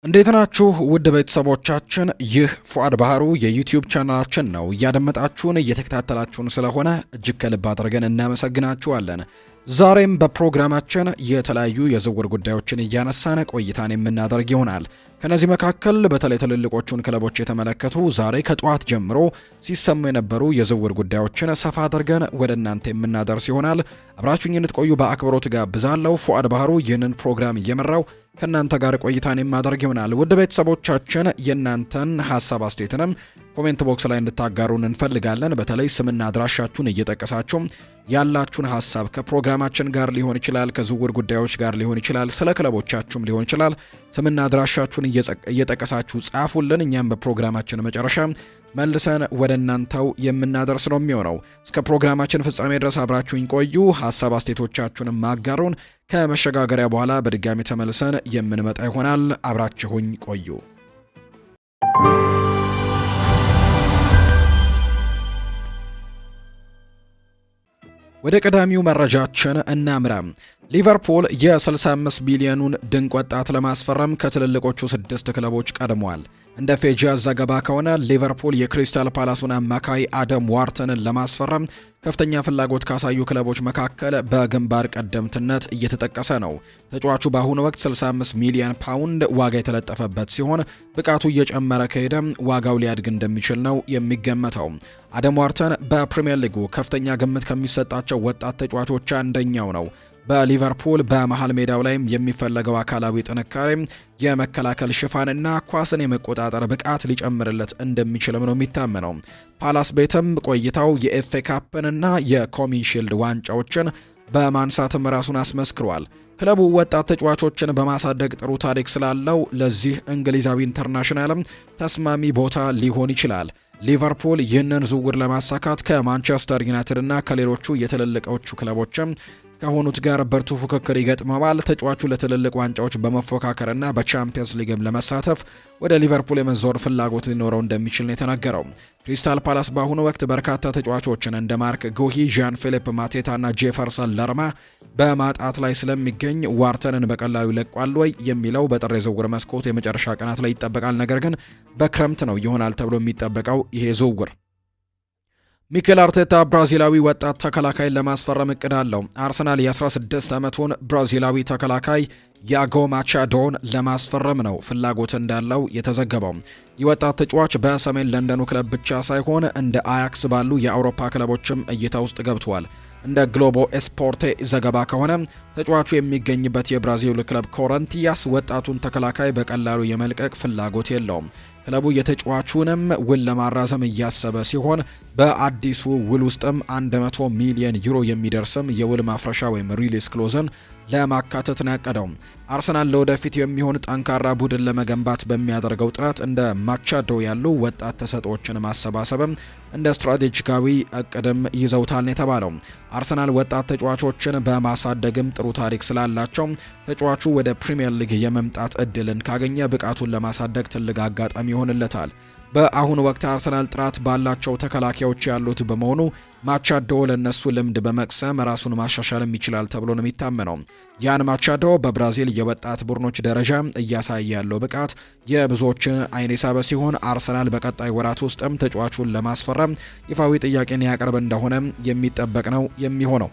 እንዴት ናችሁ ውድ ቤተሰቦቻችን? ይህ ፉአድ ባህሩ የዩቲዩብ ቻናላችን ነው። እያደመጣችሁን እየተከታተላችሁን ስለሆነ እጅግ ከልብ አድርገን እናመሰግናችኋለን። ዛሬም በፕሮግራማችን የተለያዩ የዝውውር ጉዳዮችን እያነሳን ቆይታን የምናደርግ ይሆናል። ከነዚህ መካከል በተለይ ትልልቆቹን ክለቦች የተመለከቱ ዛሬ ከጠዋት ጀምሮ ሲሰሙ የነበሩ የዝውውር ጉዳዮችን ሰፋ አድርገን ወደ እናንተ የምናደርስ ይሆናል። አብራችሁኝ እንድትቆዩ በአክብሮት ጋብዛለሁ። ፉአድ ባህሩ ይህንን ፕሮግራም እየመራው ከእናንተ ጋር ቆይታን የማደርግ ይሆናል። ውድ ቤተሰቦቻችን የእናንተን ሀሳብ አስተያየትንም ኮሜንት ቦክስ ላይ እንድታጋሩን እንፈልጋለን። በተለይ ስምና አድራሻችሁን እየጠቀሳችሁ ያላችሁን ሀሳብ ከፕሮግራማችን ጋር ሊሆን ይችላል፣ ከዝውውር ጉዳዮች ጋር ሊሆን ይችላል፣ ስለ ክለቦቻችሁም ሊሆን ይችላል። ስምና አድራሻችሁን እየጠቀሳችሁ ጻፉልን። እኛም በፕሮግራማችን መጨረሻ መልሰን ወደ እናንተው የምናደርስ ነው የሚሆነው። እስከ ፕሮግራማችን ፍጻሜ ድረስ አብራችሁኝ ቆዩ። ሀሳብ አስተያየቶቻችሁንም ማጋሩን። ከመሸጋገሪያ በኋላ በድጋሚ ተመልሰን የምንመጣ ይሆናል። አብራችሁኝ ቆዩ። ወደ ቀዳሚው መረጃችን እናምራ። ሊቨርፑል የ65 ቢሊዮኑን ድንቅ ወጣት ለማስፈረም ከትልልቆቹ 6 ክለቦች ቀድሟል። እንደ ፌጂያስ ዘገባ ከሆነ ሊቨርፑል የክሪስታል ፓላሱን አማካይ አደም ዋርተንን ለማስፈረም ከፍተኛ ፍላጎት ካሳዩ ክለቦች መካከል በግንባር ቀደምትነት እየተጠቀሰ ነው። ተጫዋቹ በአሁኑ ወቅት 65 ሚሊዮን ፓውንድ ዋጋ የተለጠፈበት ሲሆን ብቃቱ እየጨመረ ከሄደ ዋጋው ሊያድግ እንደሚችል ነው የሚገመተው። አደም ዋርተን በፕሪሚየር ሊጉ ከፍተኛ ግምት ከሚሰጣቸው ወጣት ተጫዋቾች አንደኛው ነው። በሊቨርፑል በመሃል ሜዳው ላይ የሚፈለገው አካላዊ ጥንካሬ፣ የመከላከል ሽፋንና ኳስን የመቆጣጠር ብቃት ሊጨምርለት እንደሚችልም ነው የሚታመነው። ፓላስ ቤትም ቆይታው የኤፍኤ ካፕንና የኮሚ ሺልድ ዋንጫዎችን በማንሳትም ራሱን አስመስክሯል። ክለቡ ወጣት ተጫዋቾችን በማሳደግ ጥሩ ታሪክ ስላለው ለዚህ እንግሊዛዊ ኢንተርናሽናልም ተስማሚ ቦታ ሊሆን ይችላል። ሊቨርፑል ይህንን ዝውውር ለማሳካት ከማንቸስተር ዩናይትድ እና ከሌሎቹ የትልልቆቹ ክለቦችም ከሆኑት ጋር ብርቱ ፉክክር ይገጥመዋል። ተጫዋቹ ለትልልቅ ዋንጫዎች በመፎካከርና በቻምፒየንስ ሊግም ለመሳተፍ ወደ ሊቨርፑል የመዞር ፍላጎት ሊኖረው እንደሚችል ነው የተናገረው። ክሪስታል ፓላስ በአሁኑ ወቅት በርካታ ተጫዋቾችን እንደ ማርክ ጉሂ፣ ዣን ፊሊፕ ማቴታና ጄፈርሰን ለርማ በማጣት ላይ ስለሚገኝ ዋርተንን በቀላሉ ይለቋል ወይ የሚለው በጥር የዝውውር መስኮት የመጨረሻ ቀናት ላይ ይጠበቃል። ነገር ግን በክረምት ነው ይሆናል ተብሎ የሚጠበቀው ይሄ ዝውውር። ሚኬል አርቴታ ብራዚላዊ ወጣት ተከላካይን ለማስፈረም እቅድ አለው። አርሰናል የ16 ዓመቱን ብራዚላዊ ተከላካይ ያጎ ማቻዶን ለማስፈረም ነው ፍላጎት እንዳለው የተዘገበው። የወጣት ተጫዋች በሰሜን ለንደኑ ክለብ ብቻ ሳይሆን እንደ አያክስ ባሉ የአውሮፓ ክለቦችም እይታ ውስጥ ገብቷል። እንደ ግሎቦ ኤስፖርቴ ዘገባ ከሆነ ተጫዋቹ የሚገኝበት የብራዚል ክለብ ኮረንቲያስ ወጣቱን ተከላካይ በቀላሉ የመልቀቅ ፍላጎት የለውም። ክለቡ የተጫዋቹንም ውል ለማራዘም እያሰበ ሲሆን በአዲሱ ውል ውስጥም 100 ሚሊዮን ዩሮ የሚደርስም የውል ማፍረሻ ወይም ሪሊስ ክሎዝን ለማካተት ነው ያቀደው። አርሰናል ለወደፊት የሚሆን ጠንካራ ቡድን ለመገንባት በሚያደርገው ጥረት እንደ ማቻዶ ያሉ ወጣት ተሰጥኦችን ማሰባሰብም እንደ ስትራቴጂካዊ እቅድም ይዘውታል ነው የተባለው። አርሰናል ወጣት ተጫዋቾችን በማሳደግም ጥሩ ታሪክ ስላላቸው ተጫዋቹ ወደ ፕሪሚየር ሊግ የመምጣት እድልን ካገኘ ብቃቱን ለማሳደግ ትልቅ አጋጣሚ ይሆንለታል። በአሁኑ ወቅት አርሰናል ጥራት ባላቸው ተከላካዮች ያሉት በመሆኑ ማቻዶ ለነሱ ልምድ በመቅሰም ራሱን ማሻሻልም ይችላል ተብሎ ነው የሚታመነው። ያን ማቻዶ በብራዚል የወጣት ቡድኖች ደረጃ እያሳየ ያለው ብቃት የብዙዎችን አይን የሳበ ሲሆን አርሰናል በቀጣይ ወራት ውስጥም ተጫዋቹን ለማስፈረም ይፋዊ ጥያቄን ያቀርብ እንደሆነ የሚጠበቅ ነው የሚሆነው።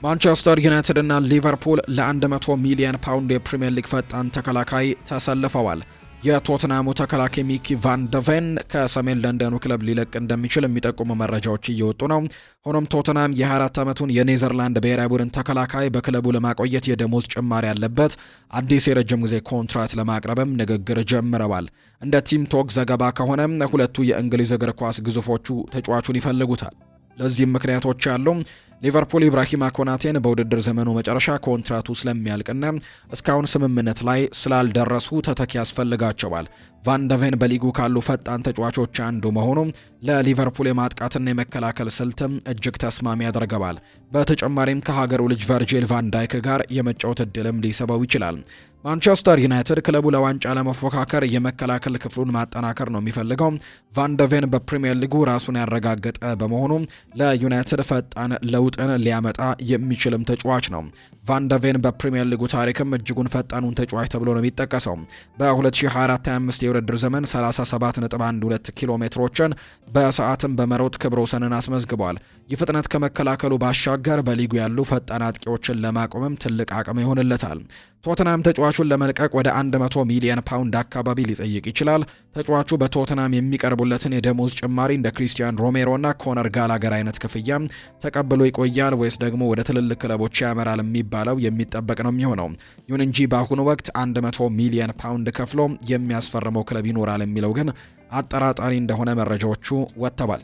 ማንቸስተር ዩናይትድ እና ሊቨርፑል ለ100 ሚሊዮን ፓውንድ የፕሪሚየር ሊግ ፈጣን ተከላካይ ተሰልፈዋል። የቶትናሙ ተከላካይ ሚኪ ቫን ደቨን ከሰሜን ለንደኑ ክለብ ሊለቅ እንደሚችል የሚጠቁሙ መረጃዎች እየወጡ ነው። ሆኖም ቶትናም የ24 ዓመቱን የኔዘርላንድ ብሔራዊ ቡድን ተከላካይ በክለቡ ለማቆየት የደሞዝ ጭማሪ ያለበት አዲስ የረጅም ጊዜ ኮንትራት ለማቅረብም ንግግር ጀምረዋል። እንደ ቲም ቶክ ዘገባ ከሆነ ሁለቱ የእንግሊዝ እግር ኳስ ግዙፎቹ ተጫዋቹን ይፈልጉታል። ለዚህም ምክንያቶች አሉ። ሊቨርፑል ኢብራሂማ ኮናቴን በውድድር ዘመኑ መጨረሻ ኮንትራቱ ስለሚያልቅና እስካሁን ስምምነት ላይ ስላልደረሱ ተተኪ ያስፈልጋቸዋል። ቫን ደቨን በሊጉ ካሉ ፈጣን ተጫዋቾች አንዱ መሆኑ ለሊቨርፑል የማጥቃትና የመከላከል ስልትም እጅግ ተስማሚ ያደርገዋል። በተጨማሪም ከሀገሩ ልጅ ቨርጂል ቫን ዳይክ ጋር የመጫወት እድልም ሊሰበው ይችላል። ማንቸስተር ዩናይትድ ክለቡ ለዋንጫ ለመፎካከር የመከላከል ክፍሉን ማጠናከር ነው የሚፈልገው። ቫንደቬን በፕሪሚየር ሊጉ ራሱን ያረጋገጠ በመሆኑ ለዩናይትድ ፈጣን ለውጥን ሊያመጣ የሚችልም ተጫዋች ነው። ቫንደቬን በፕሪሚየር ሊጉ ታሪክም እጅጉን ፈጣኑን ተጫዋች ተብሎ ነው የሚጠቀሰው። በ2024/25 የውድድር ዘመን 37.12 ኪሎ ሜትሮችን በሰዓትም በመሮጥ ክብረ ወሰንን አስመዝግቧል። ይህ ፍጥነት ከመከላከሉ ባሻገር በሊጉ ያሉ ፈጣን አጥቂዎችን ለማቆምም ትልቅ አቅም ይሆንለታል። ቶተናም ተጫዋቹን ለመልቀቅ ወደ 100 ሚሊዮን ፓውንድ አካባቢ ሊጠይቅ ይችላል። ተጫዋቹ በቶተናም የሚቀርቡለትን የደሞዝ ጭማሪ እንደ ክሪስቲያን ሮሜሮ እና ኮነር ጋላገር አይነት ክፍያ ተቀብሎ ይቆያል ወይስ ደግሞ ወደ ትልልቅ ክለቦች ያመራል የሚባለው የሚጠበቅ ነው የሚሆነው። ይሁን እንጂ በአሁኑ ወቅት 100 ሚሊዮን ፓውንድ ከፍሎ የሚያስፈርመው ክለብ ይኖራል የሚለው ግን አጠራጣሪ እንደሆነ መረጃዎቹ ወጥተዋል።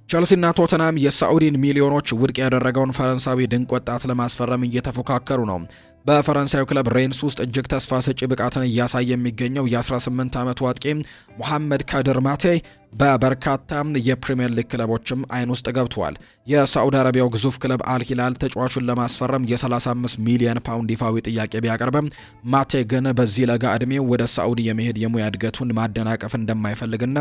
ቸልሲና ቶተናም የሳዑዲን ሚሊዮኖች ውድቅ ያደረገውን ፈረንሳዊ ድንቅ ወጣት ለማስፈረም እየተፎካከሩ ነው። በፈረንሳዩ ክለብ ሬንስ ውስጥ እጅግ ተስፋ ሰጪ ብቃትን እያሳየ የሚገኘው የ18 ዓመቱ አጥቂ ሙሐመድ ካድር ማቴ በበርካታ የፕሪሚየር ሊግ ክለቦችም አይን ውስጥ ገብቷል። የሳዑዲ አረቢያው ግዙፍ ክለብ አልሂላል ተጫዋቹን ለማስፈረም የ35 ሚሊዮን ፓውንድ ይፋዊ ጥያቄ ቢያቀርብም ማቴ ግን በዚህ ለጋ ዕድሜው ወደ ሳዑዲ የመሄድ የሙያ እድገቱን ማደናቀፍ እንደማይፈልግና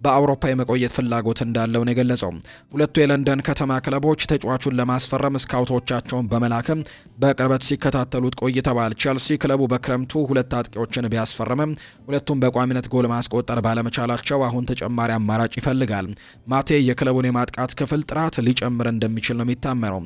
በአውሮፓ የመቆየት ፍላጎት እንዳለው ነው የገለጸው። ሁለቱ የለንደን ከተማ ክለቦች ተጫዋቹን ለማስፈረም ስካውቶቻቸውን በመላክም በቅርበት ሲከታተሉት ቆይተዋል። ቼልሲ ክለቡ በክረምቱ ሁለት አጥቂዎችን ቢያስፈርምም ሁለቱም በቋሚነት ጎል ማስቆጠር ባለመቻላቸው አሁን ተጨማሪ አማራጭ ይፈልጋል። ማቴ የክለቡን የማጥቃት ክፍል ጥራት ሊጨምር እንደሚችል ነው የሚታመነው።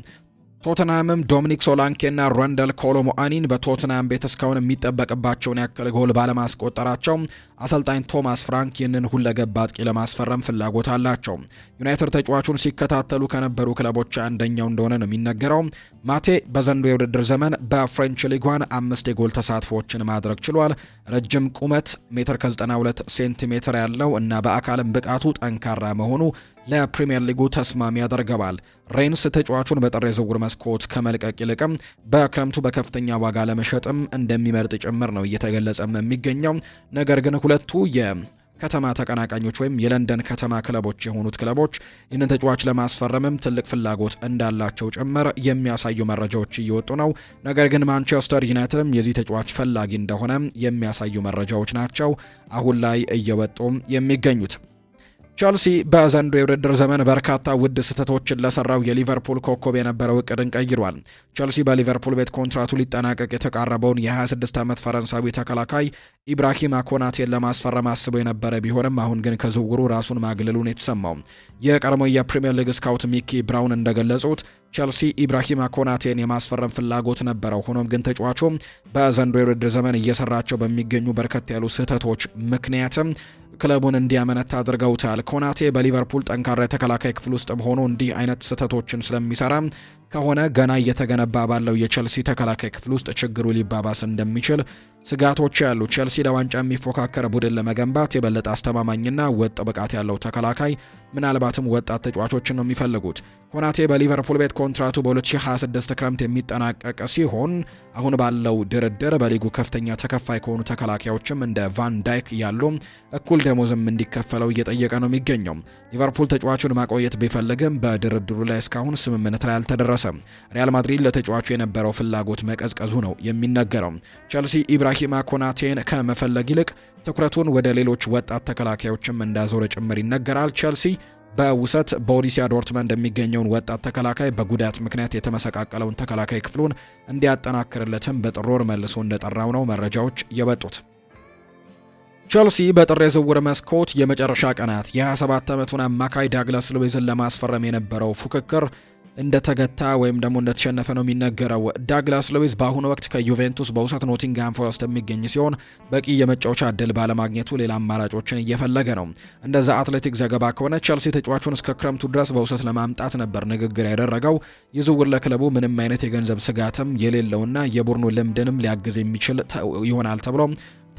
ቶተናምም ዶሚኒክ ሶላንኬና ራንደል ኮሎሞአኒን በቶተናም ቤት እስካሁን የሚጠበቅባቸውን ያክል ጎል ባለማስቆጠራቸው አሰልጣኝ ቶማስ ፍራንክ ይህንን ሁለገብ አጥቂ ለማስፈረም ፍላጎት አላቸው። ዩናይትድ ተጫዋቹን ሲከታተሉ ከነበሩ ክለቦች አንደኛው እንደሆነ ነው የሚነገረው። ማቴ በዘንድሮው የውድድር ዘመን በፍሬንች ሊጓን 5 የጎል ተሳትፎችን ማድረግ ችሏል። ረጅም ቁመት 1.92 ሴንቲሜትር ያለው እና በአካልም ብቃቱ ጠንካራ መሆኑ ለፕሪሚየር ሊጉ ተስማሚ ያደርገዋል። ሬንስ ተጫዋቹን በጥር የዝውውር መስኮት ከመልቀቅ ይልቅም በክረምቱ በከፍተኛ ዋጋ ለመሸጥም እንደሚመርጥ ጭምር ነው እየተገለጸ የሚገኘው። ነገር ግን ሁለቱ የከተማ ተቀናቃኞች ወይም የለንደን ከተማ ክለቦች የሆኑት ክለቦች ይህንን ተጫዋች ለማስፈረምም ትልቅ ፍላጎት እንዳላቸው ጭምር የሚያሳዩ መረጃዎች እየወጡ ነው። ነገር ግን ማንቸስተር ዩናይትድም የዚህ ተጫዋች ፈላጊ እንደሆነ የሚያሳዩ መረጃዎች ናቸው አሁን ላይ እየወጡ የሚገኙት። ቸልሲ በዘንድሮው የውድድር ዘመን በርካታ ውድ ስህተቶችን ለሰራው የሊቨርፑል ኮከብ የነበረው እቅድን ቀይሯል። ቸልሲ በሊቨርፑል ቤት ኮንትራቱ ሊጠናቀቅ የተቃረበውን የ26 ዓመት ፈረንሳዊ ተከላካይ ኢብራሂማ ኮናቴን ለማስፈረም አስቦ የነበረ ቢሆንም አሁን ግን ከዝውውሩ ራሱን ማግለሉን የተሰማው የቀድሞ የፕሪሚየር ሊግ ስካውት ሚኪ ብራውን እንደገለጹት ቸልሲ ኢብራሂማ ኮናቴን የማስፈረም ፍላጎት ነበረው። ሆኖም ግን ተጫዋቹ በዘንድሮው የውድድር ዘመን እየሰራቸው በሚገኙ በርከት ያሉ ስህተቶች ምክንያትም ክለቡን እንዲያመነታ አድርገውታል። ኮናቴ በሊቨርፑል ጠንካራ የተከላካይ ክፍል ውስጥ ሆኖ እንዲህ አይነት ስህተቶችን ስለሚሰራ ከሆነ ገና እየተገነባ ባለው የቸልሲ ተከላካይ ክፍል ውስጥ ችግሩ ሊባባስ እንደሚችል ስጋቶች ያሉ። ቸልሲ ለዋንጫ የሚፎካከር ቡድን ለመገንባት የበለጠ አስተማማኝና ወጥ ብቃት ያለው ተከላካይ ምናልባትም ወጣት ተጫዋቾችን ነው የሚፈልጉት። ኮናቴ በሊቨርፑል ቤት ኮንትራቱ በ2026 ክረምት የሚጠናቀቅ ሲሆን አሁን ባለው ድርድር በሊጉ ከፍተኛ ተከፋይ ከሆኑ ተከላካዮችም እንደ ቫን ዳይክ ያሉ እኩል ደሞዝም እንዲከፈለው እየጠየቀ ነው የሚገኘው። ሊቨርፑል ተጫዋቹን ማቆየት ቢፈልግም በድርድሩ ላይ እስካሁን ስምምነት ላይ አልተደረሰም። ሪያል ማድሪድ ለተጫዋቹ የነበረው ፍላጎት መቀዝቀዙ ነው የሚነገረው። ቸልሲ ኢብራሂማ ኮናቴን ከመፈለግ ይልቅ ትኩረቱን ወደ ሌሎች ወጣት ተከላካዮችም እንዳዞረ ጭምር ይነገራል። ቸልሲ በውሰት ቦሩሲያ ዶርትመንድ የሚገኘውን ወጣት ተከላካይ በጉዳት ምክንያት የተመሰቃቀለውን ተከላካይ ክፍሉን እንዲያጠናክርለትም በጥር ወር መልሶ እንደጠራው ነው መረጃዎች የወጡት። ቸልሲ በጥር የዝውውር መስኮት የመጨረሻ ቀናት የ27 ዓመቱን አማካይ ዳግላስ ሉዊዝን ለማስፈረም የነበረው ፉክክር እንደተገታ ወይም ደግሞ እንደተሸነፈ ነው የሚነገረው። ዳግላስ ሉዊዝ በአሁኑ ወቅት ከዩቬንቱስ በውሰት ኖቲንግሃም ፎረስት የሚገኝ ሲሆን በቂ የመጫወቻ እድል ባለማግኘቱ ሌላ አማራጮችን እየፈለገ ነው። እንደዛ አትሌቲክ ዘገባ ከሆነ ቸልሲ ተጫዋቹን እስከ ክረምቱ ድረስ በውሰት ለማምጣት ነበር ንግግር ያደረገው። ይህ ዝውውር ለክለቡ ምንም አይነት የገንዘብ ስጋትም የሌለውና የቡድኑ ልምድንም ሊያግዝ የሚችል ይሆናል ተብሎ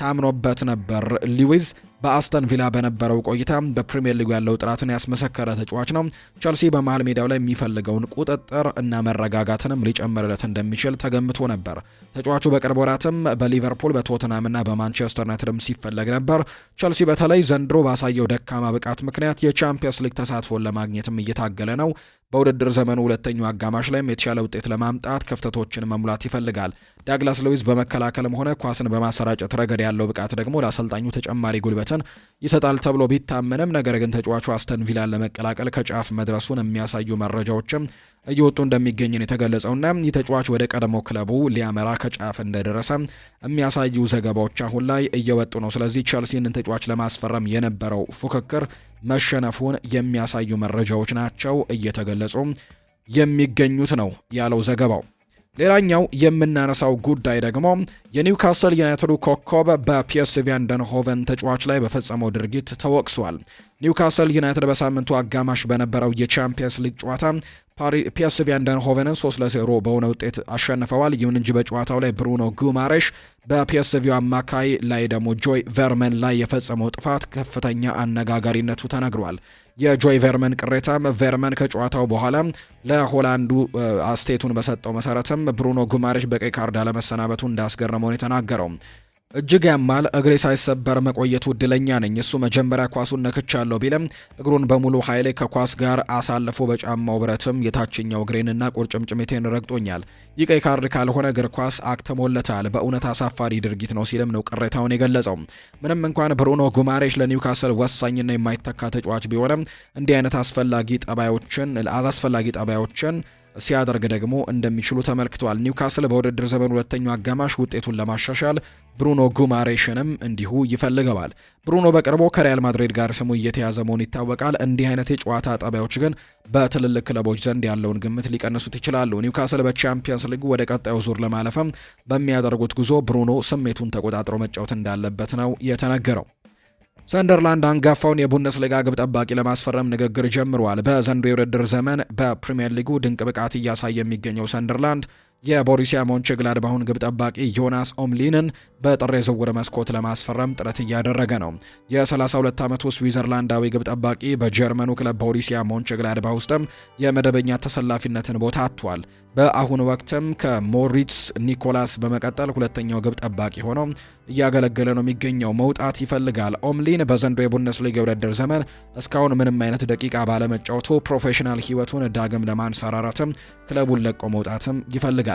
ታምኖበት ነበር። ሉዊዝ በአስተን ቪላ በነበረው ቆይታ በፕሪሚየር ሊግ ያለው ጥራትን ያስመሰከረ ተጫዋች ነው። ቸልሲ በመሃል ሜዳው ላይ የሚፈልገውን ቁጥጥር እና መረጋጋትንም ሊጨምርለት እንደሚችል ተገምቶ ነበር። ተጫዋቹ በቅርብ ወራትም በሊቨርፑል በቶተናም እና በማንቸስተር ዩናይትድም ሲፈለግ ነበር። ቸልሲ በተለይ ዘንድሮ ባሳየው ደካማ ብቃት ምክንያት የቻምፒየንስ ሊግ ተሳትፎን ለማግኘትም እየታገለ ነው። በውድድር ዘመኑ ሁለተኛው አጋማሽ ላይም የተሻለ ውጤት ለማምጣት ክፍተቶችን መሙላት ይፈልጋል። ዳግላስ ሉዊዝ በመከላከልም ሆነ ኳስን በማሰራጨት ረገድ ያለው ብቃት ደግሞ ለአሰልጣኙ ተጨማሪ ጉልበትን ይሰጣል ተብሎ ቢታመንም፣ ነገር ግን ተጫዋቹ አስተን ቪላን ለመቀላቀል ከጫፍ መድረሱን የሚያሳዩ መረጃዎችም እየወጡ እንደሚገኝ ነው የተገለጸውና ይህ ተጫዋች ወደ ቀድሞ ክለቡ ሊያመራ ከጫፍ እንደደረሰ የሚያሳዩ ዘገባዎች አሁን ላይ እየወጡ ነው። ስለዚህ ቸልሲን ተጫዋች ለማስፈረም የነበረው ፉክክር መሸነፉን የሚያሳዩ መረጃዎች ናቸው እየተገለጹ የሚገኙት ነው ያለው ዘገባው። ሌላኛው የምናነሳው ጉዳይ ደግሞ የኒውካስል ዩናይትዱ ኮከብ በፒኤስቪ አይንድሆቨን ተጫዋች ላይ በፈጸመው ድርጊት ተወቅሷል። ኒውካስል ዩናይትድ በሳምንቱ አጋማሽ በነበረው የቻምፒየንስ ሊግ ጨዋታ ፒኤስቪ አይንድሆቨንን 3-0 በሆነ ውጤት አሸንፈዋል። ይሁን እንጂ በጨዋታው ላይ ብሩኖ ጉማሬሽ በፒኤስቪው አማካይ ላይ ደግሞ ጆይ ቨርመን ላይ የፈጸመው ጥፋት ከፍተኛ አነጋጋሪነቱ ተነግሯል። የጆይ ቨርመን ቅሬታም ቨርመን ከጨዋታው በኋላ ለሆላንዱ አስቴቱን በሰጠው መሰረትም ብሩኖ ጉማሬሽ በቀይ ካርድ አለመሰናበቱ እንዳስገረመው የተናገረው እጅግ ያማል። እግሬ ሳይሰበር መቆየቱ እድለኛ ነኝ። እሱ መጀመሪያ ኳሱን ነክቻለሁ ቢለም እግሩን በሙሉ ኃይሌ ከኳስ ጋር አሳልፎ በጫማው ብረትም የታችኛው እግሬንና ቁርጭምጭሚቴን ረግጦኛል። ይህ ቀይ ካርድ ካልሆነ እግር ኳስ አክትሞለታል። በእውነት አሳፋሪ ድርጊት ነው ሲልም ነው ቅሬታውን የገለጸው። ምንም እንኳን ብሩኖ ጉማሬሽ ለኒውካስል ወሳኝና የማይተካ ተጫዋች ቢሆንም እንዲህ አይነት አላስፈላጊ ጠባዮችን ሲያደርግ ደግሞ እንደሚችሉ ተመልክቷል። ኒውካስል በውድድር ዘመኑ ሁለተኛው አጋማሽ ውጤቱን ለማሻሻል ብሩኖ ጉማሬሽንም እንዲሁ ይፈልገዋል። ብሩኖ በቅርቡ ከሪያል ማድሪድ ጋር ስሙ እየተያዘ መሆኑ ይታወቃል። እንዲህ አይነት የጨዋታ ጠባዮች ግን በትልልቅ ክለቦች ዘንድ ያለውን ግምት ሊቀንሱት ይችላሉ። ኒውካስል በቻምፒየንስ ሊግ ወደ ቀጣዩ ዙር ለማለፍም በሚያደርጉት ጉዞ ብሩኖ ስሜቱን ተቆጣጥሮ መጫወት እንዳለበት ነው የተነገረው። ሰንደርላንድ አንጋፋውን የቡንደስሊጋ ግብ ጠባቂ ለማስፈረም ንግግር ጀምሯል። በዘንድሮው የውድድር ዘመን በፕሪሚየር ሊጉ ድንቅ ብቃት እያሳየ የሚገኘው ሰንደርላንድ የቦሩሲያ ሞንቸግላድባሁን ግብ ጠባቂ ዮናስ ኦምሊንን በጥር የዝውውር መስኮት ለማስፈረም ጥረት እያደረገ ነው። የ32 ዓመቱ ስዊዘርላንዳዊ ግብ ጠባቂ በጀርመኑ ክለብ ቦሩሲያ ሞንቸግላድባህ ውስጥም የመደበኛ ተሰላፊነትን ቦታ አጥቷል። በአሁኑ ወቅትም ከሞሪትስ ኒኮላስ በመቀጠል ሁለተኛው ግብ ጠባቂ ሆኖ እያገለገለ ነው የሚገኘው። መውጣት ይፈልጋል። ኦምሊን በዘንድሮው የቡንደስሊጋ የውድድር ዘመን እስካሁን ምንም አይነት ደቂቃ ባለመጫወቱ ፕሮፌሽናል ሕይወቱን ዳግም ለማንሰራራትም ክለቡን ለቆ መውጣትም ይፈልጋል።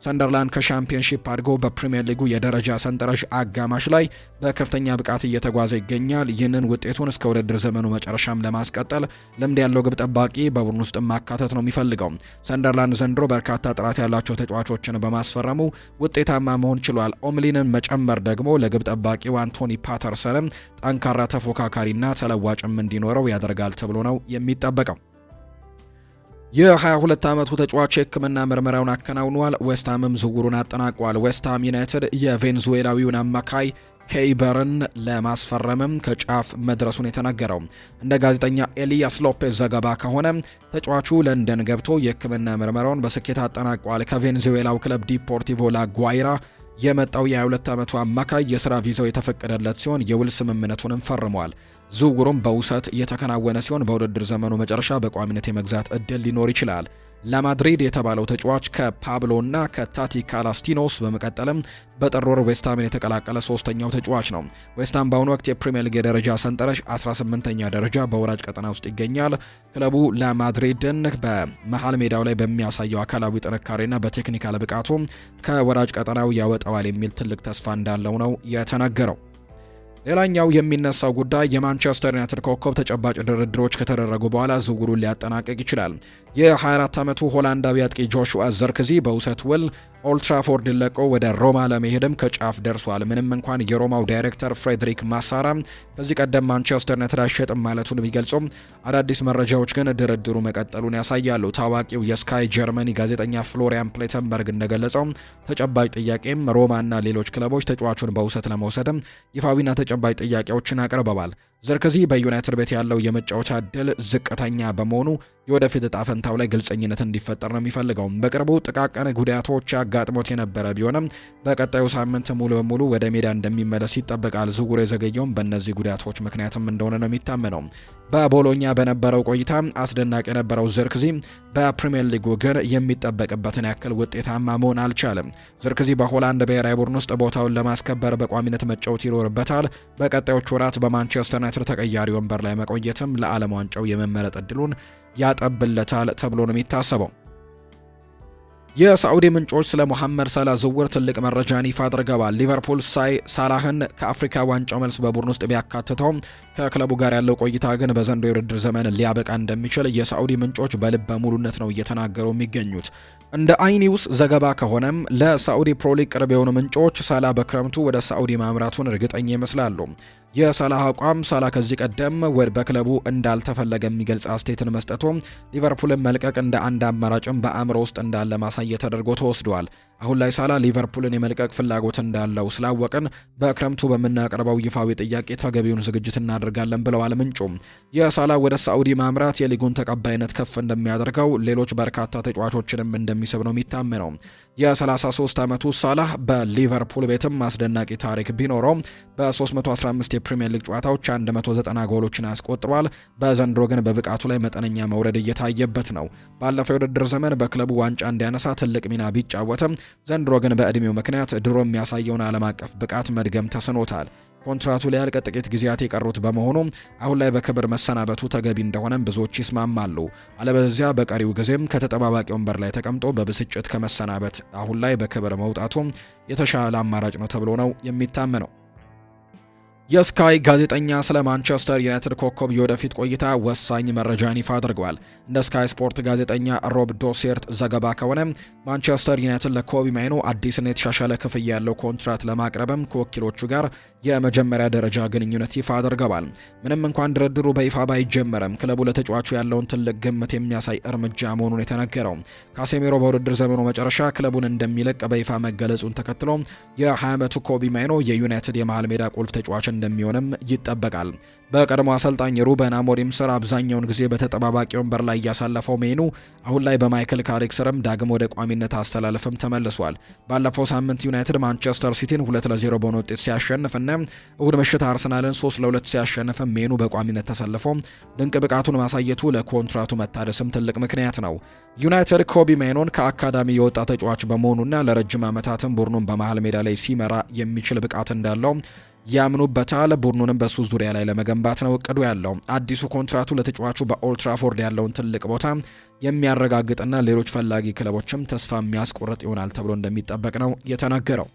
ሰንደርላንድ ከሻምፒዮንሺፕ አድጎ በፕሪሚየር ሊጉ የደረጃ ሰንጠረዥ አጋማሽ ላይ በከፍተኛ ብቃት እየተጓዘ ይገኛል። ይህንን ውጤቱን እስከ ውድድር ዘመኑ መጨረሻም ለማስቀጠል ልምድ ያለው ግብ ጠባቂ በቡድን ውስጥ ማካተት ነው የሚፈልገው። ሰንደርላንድ ዘንድሮ በርካታ ጥራት ያላቸው ተጫዋቾችን በማስፈረሙ ውጤታማ መሆን ችሏል። ኦምሊንን መጨመር ደግሞ ለግብ ጠባቂው አንቶኒ ፓተርሰንም ጠንካራ ተፎካካሪና ተለዋጭም እንዲኖረው ያደርጋል ተብሎ ነው የሚጠበቀው። የ22 ዓመቱ ተጫዋች የሕክምና ምርመራውን አከናውኗል። ዌስትሃምም ዝውውሩን አጠናቋል። ዌስትሃም ዩናይትድ የቬንዙዌላዊውን አማካይ ኬይበርን ለማስፈረምም ከጫፍ መድረሱን የተነገረው እንደ ጋዜጠኛ ኤሊያስ ሎፔዝ ዘገባ ከሆነ ተጫዋቹ ለንደን ገብቶ የሕክምና ምርመራውን በስኬት አጠናቋል። ከቬንዙዌላው ክለብ ዲፖርቲቮ ላጓይራ የመጣው የ22 ዓመቱ አማካይ የሥራ ቪዛው የተፈቀደለት ሲሆን የውል ስምምነቱንም ፈርሟል። ዝውውሩም በውሰት የተከናወነ ሲሆን በውድድር ዘመኑ መጨረሻ በቋሚነት የመግዛት እድል ሊኖር ይችላል። ለማድሪድ የተባለው ተጫዋች ከፓብሎና ከታቲ ካላስቲኖስ በመቀጠልም በጥር ወር ዌስትሃምን የተቀላቀለ ሶስተኛው ተጫዋች ነው። ዌስትሃም በአሁኑ ወቅት የፕሪሚየር ሊግ የደረጃ ሰንጠረዥ 18ኛ ደረጃ በወራጅ ቀጠና ውስጥ ይገኛል። ክለቡ ለማድሪድን በመሃል ሜዳው ላይ በሚያሳየው አካላዊ ጥንካሬና በቴክኒካል ብቃቱ ከወራጅ ቀጠናው ያወጣዋል የሚል ትልቅ ተስፋ እንዳለው ነው የተነገረው። ሌላኛው የሚነሳው ጉዳይ የማንቸስተር ዩናይትድ ኮከብ ተጨባጭ ድርድሮች ከተደረጉ በኋላ ዝውውሩን ሊያጠናቀቅ ይችላል። የ24 ዓመቱ ሆላንዳዊ አጥቂ ጆሹዋ ዘርክዚ በውሰት ውል ኦልትራፎርድ ለቆ ወደ ሮማ ለመሄድም ከጫፍ ደርሷል። ምንም እንኳን የሮማው ዳይሬክተር ፍሬድሪክ ማሳራ ከዚህ ቀደም ማንቸስተር ዩናይትድ አይሸጥም ማለቱን ቢገልጹም አዳዲስ መረጃዎች ግን ድርድሩ መቀጠሉን ያሳያሉ። ታዋቂው የስካይ ጀርመኒ ጋዜጠኛ ፍሎሪያን ፕሌተንበርግ እንደገለጸው ተጨባጭ ጥያቄም ሮማና ሌሎች ክለቦች ተጫዋቹን በውሰት ለመውሰድም ይፋዊና ተጨባጭ ጥያቄዎችን አቅርበዋል። ዘርክዚ በዩናይትድ ቤት ያለው የመጫወቻ እድል ዝቅተኛ በመሆኑ የወደፊት እጣ ፈንታው ላይ ግልጸኝነት እንዲፈጠር ነው የሚፈልገው። በቅርቡ ጥቃቅን ጉዳቶች ያጋጥሞት የነበረ ቢሆንም በቀጣዩ ሳምንት ሙሉ በሙሉ ወደ ሜዳ እንደሚመለስ ይጠበቃል። ዝውውሩ የዘገየውም በእነዚህ ጉዳቶች ምክንያትም እንደሆነ ነው የሚታመነው። በቦሎኛ በነበረው ቆይታ አስደናቂ የነበረው ዘርክዚ በፕሪሚየር ሊጉ ግን የሚጠበቅበትን ያክል ውጤታማ መሆን አልቻለም። ዝርክዚ በሆላንድ ብሔራዊ ቡድን ውስጥ ቦታውን ለማስከበር በቋሚነት መጫወት ይኖርበታል። በቀጣዮቹ ወራት በማንቸስተር ዩናይትድ ተቀያሪ ወንበር ላይ መቆየትም ለዓለም ዋንጫው የመመረጥ እድሉን ያጠብለታል ተብሎ ነው የሚታሰበው። የሳዑዲ ምንጮች ስለ ሙሐመድ ሳላህ ዝውውር ትልቅ መረጃን ይፋ አድርገዋል። ሊቨርፑል ሳላህን ከአፍሪካ ዋንጫው መልስ በቡድን ውስጥ ቢያካትተውም ከክለቡ ጋር ያለው ቆይታ ግን በዘንድሮው የውድድር ዘመን ሊያበቃ እንደሚችል የሳዑዲ ምንጮች በልበ ሙሉነት ነው እየተናገሩ የሚገኙት። እንደ አይኒውስ ዘገባ ከሆነም ለሳዑዲ ፕሮሊግ ቅርብ የሆኑ ምንጮች ሳላህ በክረምቱ ወደ ሳዑዲ ማምራቱን እርግጠኛ ይመስላሉ። የሳላህ አቋም ሳላህ ከዚህ ቀደም በክለቡ እንዳልተፈለገ የሚገልጽ አስተያየትን መስጠቱ ሊቨርፑልን መልቀቅ እንደ አንድ አማራጭም በአእምሮ ውስጥ እንዳለ ማሳየት ተደርጎ ተወስዷል። አሁን ላይ ሳላህ ሊቨርፑልን የመልቀቅ ፍላጎት እንዳለው ስላወቅን በክረምቱ በምናቀርበው ይፋዊ ጥያቄ ተገቢውን ዝግጅት እናደርጋለን ብለዋል ምንጩ። የሳላህ ወደ ሳዑዲ ማምራት የሊጉን ተቀባይነት ከፍ እንደሚያደርገው ሌሎች በርካታ ተጫዋቾችንም እንደሚስብ ነው የሚታመነው። የ33 ዓመቱ ሳላህ በሊቨርፑል ቤትም አስደናቂ ታሪክ ቢኖረው በ315 የፕሪሚየር ሊግ ጨዋታዎች 190 ጎሎችን አስቆጥሯል። በዘንድሮ ግን በብቃቱ ላይ መጠነኛ መውረድ እየታየበት ነው። ባለፈው የውድድር ዘመን በክለቡ ዋንጫ እንዲያነሳ ትልቅ ሚና ቢጫወትም ዘንድሮ ግን በእድሜው ምክንያት ድሮ የሚያሳየውን ዓለም አቀፍ ብቃት መድገም ተስኖታል። ኮንትራቱ ሊያልቅ ጥቂት ጊዜያት የቀሩት በመሆኑ አሁን ላይ በክብር መሰናበቱ ተገቢ እንደሆነም ብዙዎች ይስማማሉ። አለበለዚያ በቀሪው ጊዜም ከተጠባባቂ ወንበር ላይ ተቀምጦ በብስጭት ከመሰናበት አሁን ላይ በክብር መውጣቱ የተሻለ አማራጭ ነው ተብሎ ነው የሚታመነው። የስካይ ጋዜጠኛ ስለ ማንቸስተር ዩናይትድ ኮከብ የወደፊት ቆይታ ወሳኝ መረጃን ይፋ አድርገዋል። እንደ ስካይ ስፖርት ጋዜጠኛ ሮብ ዶሴርት ዘገባ ከሆነ ማንቸስተር ዩናይትድ ለኮቢ ማይኖ አዲስና የተሻሻለ ክፍያ ያለው ኮንትራት ለማቅረብም ከወኪሎቹ ጋር የመጀመሪያ ደረጃ ግንኙነት ይፋ አድርገዋል። ምንም እንኳን ድርድሩ በይፋ ባይጀመርም ክለቡ ለተጫዋቹ ያለውን ትልቅ ግምት የሚያሳይ እርምጃ መሆኑን የተነገረው ካሴሜሮ በውድድር ዘመኑ መጨረሻ ክለቡን እንደሚለቅ በይፋ መገለጹን ተከትሎ የ20 ዓመቱ ኮቢ ማይኖ የዩናይትድ የመሃል ሜዳ ቁልፍ ተጫዋች እንደሚሆንም ይጠበቃል። በቀድሞ አሰልጣኝ ሩበን አሞሪም ስር አብዛኛውን ጊዜ በተጠባባቂ ወንበር ላይ ያሳለፈው ሜኑ አሁን ላይ በማይክል ካሪክ ስርም ዳግም ወደ ቋሚነት አስተላለፍም ተመልሷል። ባለፈው ሳምንት ዩናይትድ ማንቸስተር ሲቲን 2-0 በሆነ ውጤት ሲያሸንፍና እሁድ ምሽት አርሰናልን 3-2 ሲያሸንፍ ሜኑ በቋሚነት ተሰልፎ ድንቅ ብቃቱን ማሳየቱ ለኮንትራቱ መታደስም ትልቅ ምክንያት ነው። ዩናይትድ ኮቢ ሜኖን ከአካዳሚ የወጣ ተጫዋች በመሆኑና ለረጅም ዓመታትም ቡድኑን በመሃል ሜዳ ላይ ሲመራ የሚችል ብቃት እንዳለው ያምኑበታል። ቡድኑንም በሱ ዙሪያ ላይ ለመገንባት ነው እቅዱ ያለው። አዲሱ ኮንትራቱ ለተጫዋቹ በኦልትራፎርድ ያለውን ትልቅ ቦታ የሚያረጋግጥና ሌሎች ፈላጊ ክለቦችም ተስፋ የሚያስቆርጥ ይሆናል ተብሎ እንደሚጠበቅ ነው የተነገረው።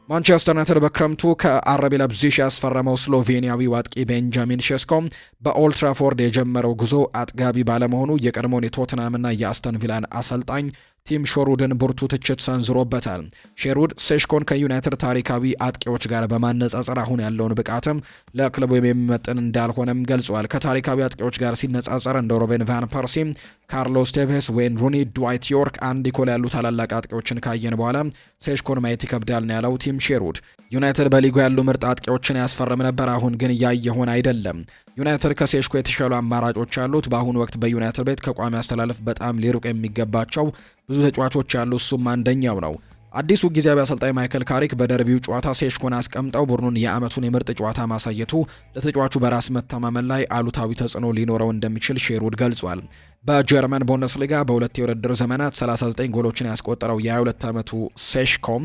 ማንቸስተር ዩናይትድ በክረምቱ ከአረቢ ለብዚሽ ያስፈረመው ስሎቬኒያዊ አጥቂ ቤንጃሚን ሼስኮ በኦልትራፎርድ የጀመረው ጉዞ አጥጋቢ ባለመሆኑ የቀድሞውን የቶትናምና የአስተን ቪላን አሰልጣኝ ቲም ሾሩድን ብርቱ ትችት ሰንዝሮበታል። ሼሩድ ሴሽኮን ከዩናይትድ ታሪካዊ አጥቂዎች ጋር በማነጻጸር አሁን ያለውን ብቃትም ለክለቡ የሚመጥን እንዳልሆነም ገልጿል። ከታሪካዊ አጥቂዎች ጋር ሲነጻጸር እንደ ሮቤን ቫን ፐርሲ፣ ካርሎስ ቴቬስ፣ ዌይን ሩኒ፣ ድዋይት ዮርክ፣ አንዲ ኮል ያሉ ታላላቅ አጥቂዎችን ካየን በኋላ ሴሽኮን ማየት ይከብዳል ነው ያለው ቲም ሼሩድ። ዩናይትድ በሊጉ ያሉ ምርጥ አጥቂዎችን ያስፈርም ነበር፣ አሁን ግን እያየሆን አይደለም። ዩናይትድ ከሴሽኮ የተሻሉ አማራጮች አሉት። በአሁኑ ወቅት በዩናይትድ ቤት ከቋሚ አስተላለፍ በጣም ሊሩቅ የሚገባቸው ብዙ ተጫዋቾች ያሉ፣ እሱም አንደኛው ነው። አዲሱ ጊዜያዊ አሰልጣኝ ማይክል ካሪክ በደርቢው ጨዋታ ሴሽኮን አስቀምጠው ቡድኑን የዓመቱን የምርጥ ጨዋታ ማሳየቱ ለተጫዋቹ በራስ መተማመን ላይ አሉታዊ ተጽዕኖ ሊኖረው እንደሚችል ሼሩድ ገልጿል። በጀርመን ቡንደስሊጋ በሁለት የውድድር ዘመናት 39 ጎሎችን ያስቆጠረው የ22 ዓመቱ ሴሽኮም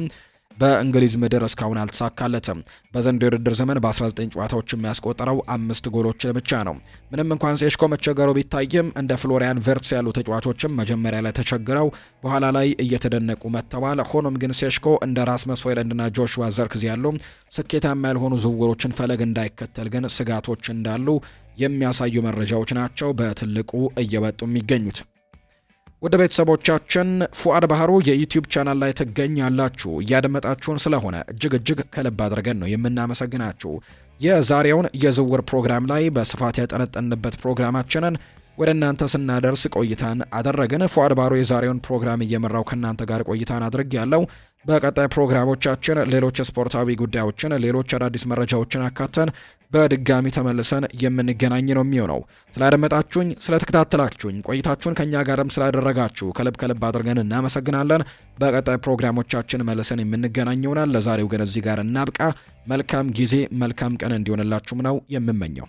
በእንግሊዝ ምድር እስካሁን አልተሳካለትም። በዘንድሮው የውድድር ዘመን በ19 ጨዋታዎች የሚያስቆጠረው 5 ጎሎችን ብቻ ነው። ምንም እንኳን ሴሽኮ መቸገሩ ቢታይም እንደ ፍሎሪያን ቨርትስ ያሉ ተጫዋቾችም መጀመሪያ ላይ ተቸግረው በኋላ ላይ እየተደነቁ መጥተዋል። ሆኖም ግን ሴሽኮ እንደ ራስመስ ሆይሉንድና ጆሹዋ ዘርክዚ ያሉ ስኬታማ ያልሆኑ ዝውውሮችን ፈለግ እንዳይከተል ግን ስጋቶች እንዳሉ የሚያሳዩ መረጃዎች ናቸው በትልቁ እየወጡ የሚገኙት። ወደ ቤተሰቦቻችን ፉአድ ባህሩ የዩቲዩብ ቻናል ላይ ትገኛላችሁ። እያደመጣችሁን ስለሆነ እጅግ ከልብ አድርገን ነው የምናመሰግናችሁ። የዛሬውን የዝውውር ፕሮግራም ላይ በስፋት ያጠነጠንበት ፕሮግራማችንን ወደ እናንተ ስናደርስ ቆይታን አደረግን። ፉአድ ባህሩ የዛሬውን ፕሮግራም እየመራው ከእናንተ ጋር ቆይታን አድርግ ያለው። በቀጣይ ፕሮግራሞቻችን ሌሎች ስፖርታዊ ጉዳዮችን፣ ሌሎች አዳዲስ መረጃዎችን አካተን በድጋሚ ተመልሰን የምንገናኝ ነው የሚሆነው። ስላደመጣችሁኝ፣ ስለተከታተላችሁኝ፣ ቆይታችሁን ከኛ ጋርም ስላደረጋችሁ ከልብ አድርገን እናመሰግናለን። በቀጣይ ፕሮግራሞቻችን መልሰን የምንገናኝ ይሆናል። ለዛሬው ግን እዚህ ጋር እናብቃ። መልካም ጊዜ፣ መልካም ቀን እንዲሆንላችሁም ነው የምመኘው።